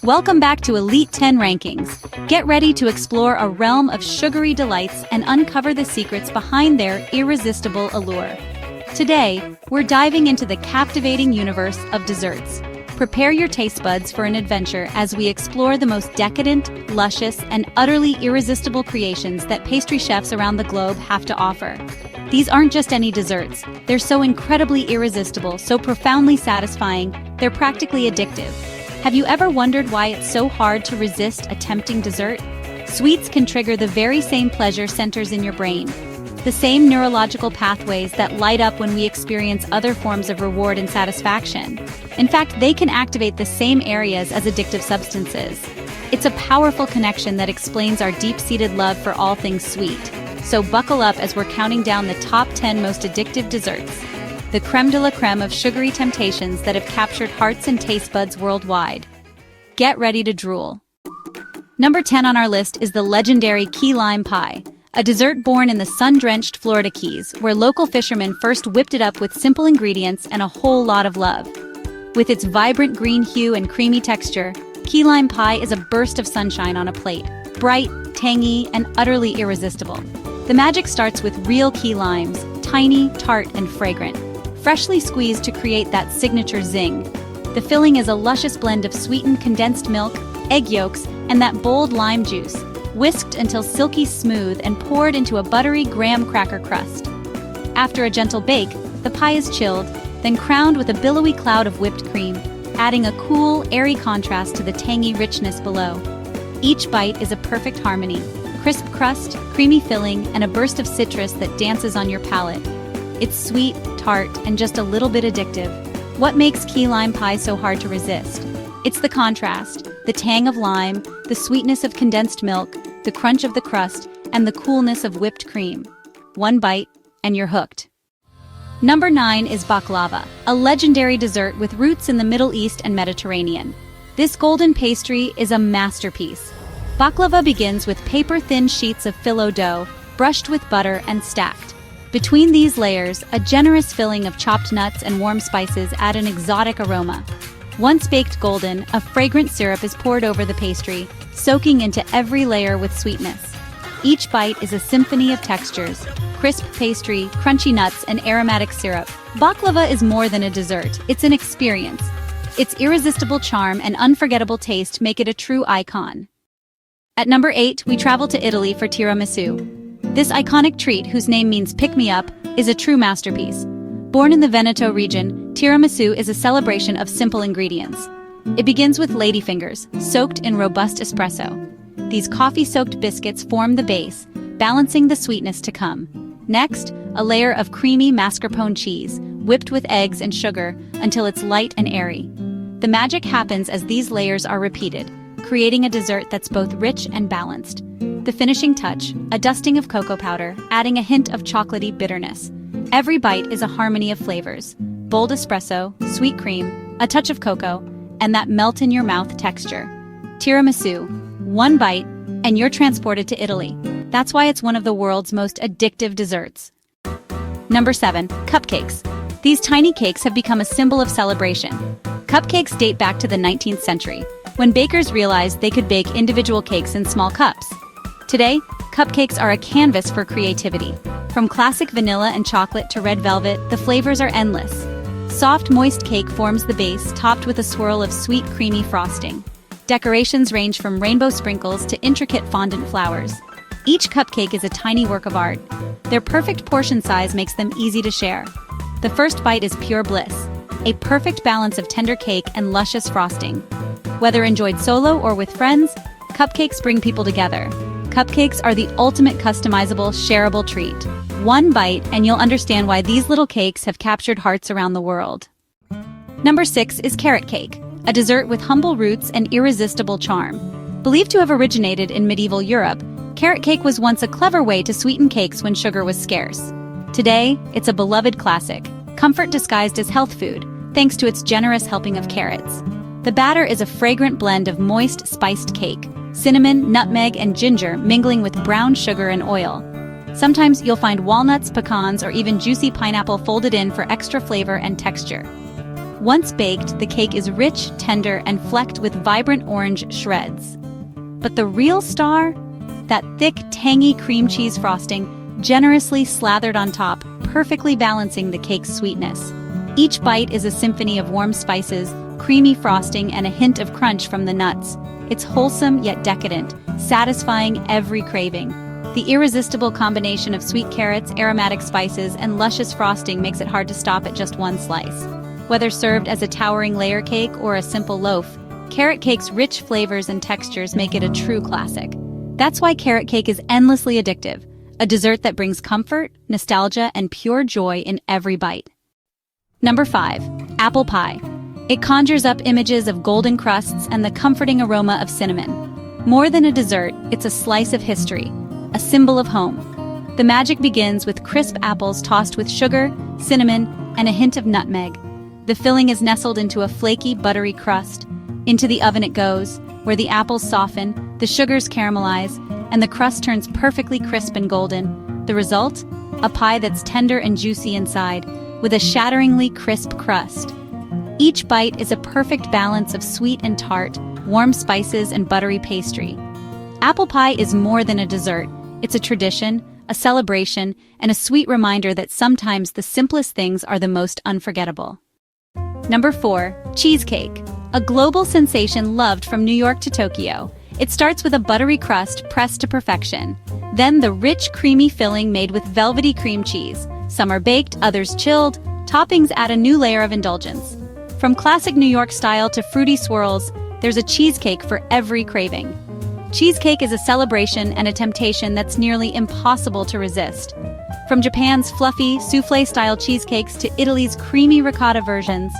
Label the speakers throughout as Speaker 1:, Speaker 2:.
Speaker 1: Welcome back to Elite 10 Rankings. Get ready to explore a realm of sugary delights and uncover the secrets behind their irresistible allure. Today, we're diving into the captivating universe of desserts. Prepare your taste buds for an adventure as we explore the most decadent, luscious, and utterly irresistible creations that pastry chefs around the globe have to offer. These aren't just any desserts. They're so incredibly irresistible, so profoundly satisfying, they're practically addictive. Have you ever wondered why it's so hard to resist a tempting dessert? Sweets can trigger the very same pleasure centers in your brain, the same neurological pathways that light up when we experience other forms of reward and satisfaction. In fact, they can activate the same areas as addictive substances. It's a powerful connection that explains our deep-seated love for all things sweet. So buckle up as we're counting down the top 10 most addictive desserts, the creme de la creme of sugary temptations that have captured hearts and taste buds worldwide. Get ready to drool. Number 10 on our list is the legendary key lime pie, a dessert born in the sun-drenched Florida Keys, where local fishermen first whipped it up with simple ingredients and a whole lot of love. With its vibrant green hue and creamy texture, key lime pie is a burst of sunshine on a plate, bright, tangy, and utterly irresistible. The magic starts with real key limes, tiny, tart, and fragrant, freshly squeezed to create that signature zing. The filling is a luscious blend of sweetened condensed milk, egg yolks, and that bold lime juice, whisked until silky smooth and poured into a buttery graham cracker crust. After a gentle bake, the pie is chilled, then crowned with a billowy cloud of whipped cream, adding a cool, airy contrast to the tangy richness below. Each bite is a perfect harmony, crisp crust, creamy filling, and a burst of citrus that dances on your palate. It's sweet, tart, and just a little bit addictive. What makes key lime pie so hard to resist? It's the contrast, the tang of lime, the sweetness of condensed milk, the crunch of the crust, and the coolness of whipped cream. One bite, and you're hooked. Number 9 is baklava, a legendary dessert with roots in the Middle East and Mediterranean. This golden pastry is a masterpiece. Baklava begins with paper-thin sheets of phyllo dough, brushed with butter and stacked. Between these layers, a generous filling of chopped nuts and warm spices add an exotic aroma. Once baked golden, a fragrant syrup is poured over the pastry, soaking into every layer with sweetness. Each bite is a symphony of textures: crisp pastry, crunchy nuts, and aromatic syrup. Baklava is more than a dessert, it's an experience. Its irresistible charm and unforgettable taste make it a true icon. At number 8, we travel to Italy for tiramisu. This iconic treat, whose name means pick-me-up, is a true masterpiece. Born in the Veneto region, tiramisu is a celebration of simple ingredients. It begins with ladyfingers, soaked in robust espresso. These coffee-soaked biscuits form the base, balancing the sweetness to come. Next, a layer of creamy mascarpone cheese, whipped with eggs and sugar until it's light and airy. The magic happens as these layers are repeated, creating a dessert that's both rich and balanced. The finishing touch, a dusting of cocoa powder, adding a hint of chocolatey bitterness. Every bite is a harmony of flavors: bold espresso, sweet cream, a touch of cocoa, and that melt-in-your-mouth texture. Tiramisu, one bite, and you're transported to Italy. That's why it's one of the world's most addictive desserts. Number 7, cupcakes. These tiny cakes have become a symbol of celebration. Cupcakes date back to the 19th century, when bakers realized they could bake individual cakes in small cups. Today, cupcakes are a canvas for creativity. From classic vanilla and chocolate to red velvet, the flavors are endless. Soft, moist cake forms the base, topped with a swirl of sweet, creamy frosting. Decorations range from rainbow sprinkles to intricate fondant flowers. Each cupcake is a tiny work of art. Their perfect portion size makes them easy to share. The first bite is pure bliss, a perfect balance of tender cake and luscious frosting. Whether enjoyed solo or with friends, cupcakes bring people together. Cupcakes are the ultimate customizable, shareable treat. One bite and you'll understand why these little cakes have captured hearts around the world. Number 6 is carrot cake, a dessert with humble roots and irresistible charm. Believed to have originated in medieval Europe, carrot cake was once a clever way to sweeten cakes when sugar was scarce. Today, it's a beloved classic, comfort disguised as health food, thanks to its generous helping of carrots. The batter is a fragrant blend of moist, spiced cake, cinnamon, nutmeg, and ginger mingling with brown sugar and oil. Sometimes you'll find walnuts, pecans, or even juicy pineapple folded in for extra flavor and texture. Once baked, the cake is rich, tender, and flecked with vibrant orange shreds. But the real star? That thick, tangy cream cheese frosting, generously slathered on top, perfectly balancing the cake's sweetness. Each bite is a symphony of warm spices, creamy frosting, and a hint of crunch from the nuts. It's wholesome yet decadent, satisfying every craving. The irresistible combination of sweet carrots, aromatic spices, and luscious frosting makes it hard to stop at just one slice. Whether served as a towering layer cake or a simple loaf, carrot cake's rich flavors and textures make it a true classic. That's why carrot cake is endlessly addictive, a dessert that brings comfort, nostalgia, and pure joy in every bite. Number 5. Apple pie. It conjures up images of golden crusts and the comforting aroma of cinnamon. More than a dessert, it's a slice of history, a symbol of home. The magic begins with crisp apples tossed with sugar, cinnamon, and a hint of nutmeg. The filling is nestled into a flaky, buttery crust. Into the oven it goes, where the apples soften, the sugars caramelize, and the crust turns perfectly crisp and golden. The result? A pie that's tender and juicy inside, with a shatteringly crisp crust. Each bite is a perfect balance of sweet and tart, warm spices and buttery pastry. Apple pie is more than a dessert. It's a tradition, a celebration, and a sweet reminder that sometimes the simplest things are the most unforgettable. Number 4. Cheesecake. A global sensation loved from New York to Tokyo. It starts with a buttery crust pressed to perfection. Then the rich, creamy filling made with velvety cream cheese. Some are baked, others chilled. Toppings add a new layer of indulgence. From classic New York style to fruity swirls, there's a cheesecake for every craving. Cheesecake is a celebration and a temptation that's nearly impossible to resist. From Japan's fluffy, soufflé-style cheesecakes to Italy's creamy ricotta versions,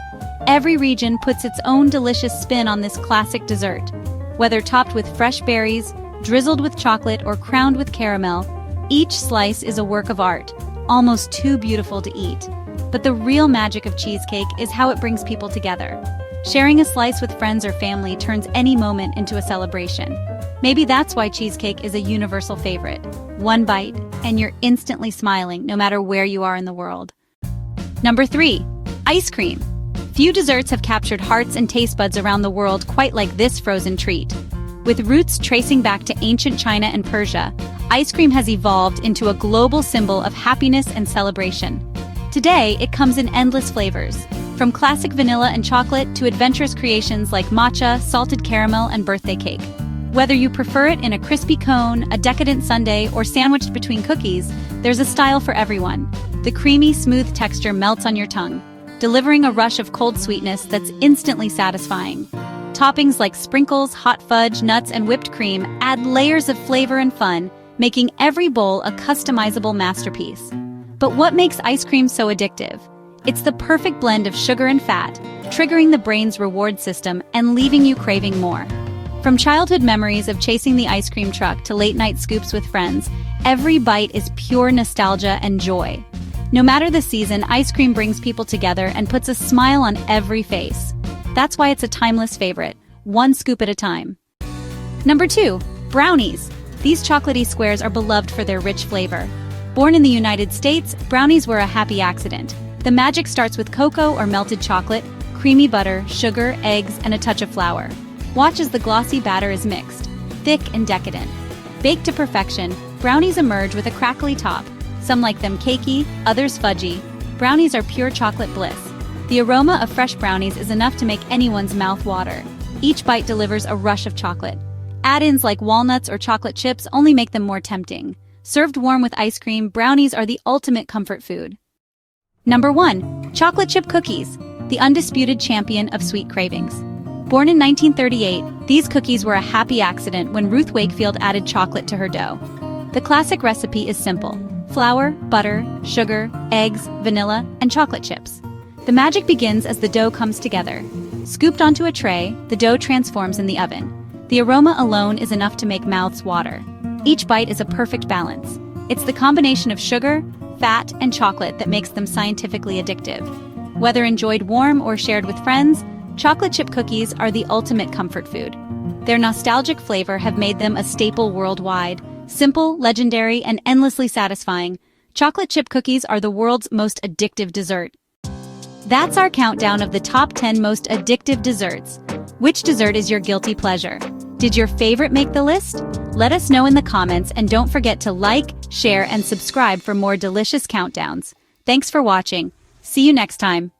Speaker 1: every region puts its own delicious spin on this classic dessert. Whether topped with fresh berries, drizzled with chocolate, or crowned with caramel, each slice is a work of art, almost too beautiful to eat. But the real magic of cheesecake is how it brings people together. Sharing a slice with friends or family turns any moment into a celebration. Maybe that's why cheesecake is a universal favorite. One bite, and you're instantly smiling no matter where you are in the world. Number 3. Ice cream. Few desserts have captured hearts and taste buds around the world quite like this frozen treat. With roots tracing back to ancient China and Persia, ice cream has evolved into a global symbol of happiness and celebration. Today, it comes in endless flavors, from classic vanilla and chocolate to adventurous creations like matcha, salted caramel, and birthday cake. Whether you prefer it in a crispy cone, a decadent sundae, or sandwiched between cookies, there's a style for everyone. The creamy, smooth texture melts on your tongue, delivering a rush of cold sweetness that's instantly satisfying. Toppings like sprinkles, hot fudge, nuts, and whipped cream add layers of flavor and fun, making every bowl a customizable masterpiece. But what makes ice cream so addictive? It's the perfect blend of sugar and fat, triggering the brain's reward system and leaving you craving more. From childhood memories of chasing the ice cream truck to late-night scoops with friends, every bite is pure nostalgia and joy. No matter the season, ice cream brings people together and puts a smile on every face. That's why it's a timeless favorite, one scoop at a time. Number 2. Brownies. These chocolatey squares are beloved for their rich flavor. Born in the United States, brownies were a happy accident. The magic starts with cocoa or melted chocolate, creamy butter, sugar, eggs, and a touch of flour. Watch as the glossy batter is mixed, thick and decadent. Baked to perfection, brownies emerge with a crackly top. Some like them cakey, others fudgy. Brownies are pure chocolate bliss. The aroma of fresh brownies is enough to make anyone's mouth water. Each bite delivers a rush of chocolate. Add-ins like walnuts or chocolate chips only make them more tempting. Served warm with ice cream, brownies are the ultimate comfort food. Number 1. Chocolate chip cookies, the undisputed champion of sweet cravings. Born in 1938, these cookies were a happy accident when Ruth Wakefield added chocolate to her dough. The classic recipe is simple: flour, butter, sugar, eggs, vanilla, and chocolate chips. The magic begins as the dough comes together. Scooped onto a tray, the dough transforms in the oven. The aroma alone is enough to make mouths water. Each bite is a perfect balance. It's the combination of sugar, fat, and chocolate that makes them scientifically addictive. Whether enjoyed warm or shared with friends, chocolate chip cookies are the ultimate comfort food. Their nostalgic flavor have made them a staple worldwide. Simple, legendary, and endlessly satisfying, chocolate chip cookies are the world's most addictive dessert. That's our countdown of the top 10 most addictive desserts. Which dessert is your guilty pleasure? Did your favorite make the list? Let us know in the comments, and don't forget to like, share, and subscribe for more delicious countdowns. Thanks for watching. See you next time.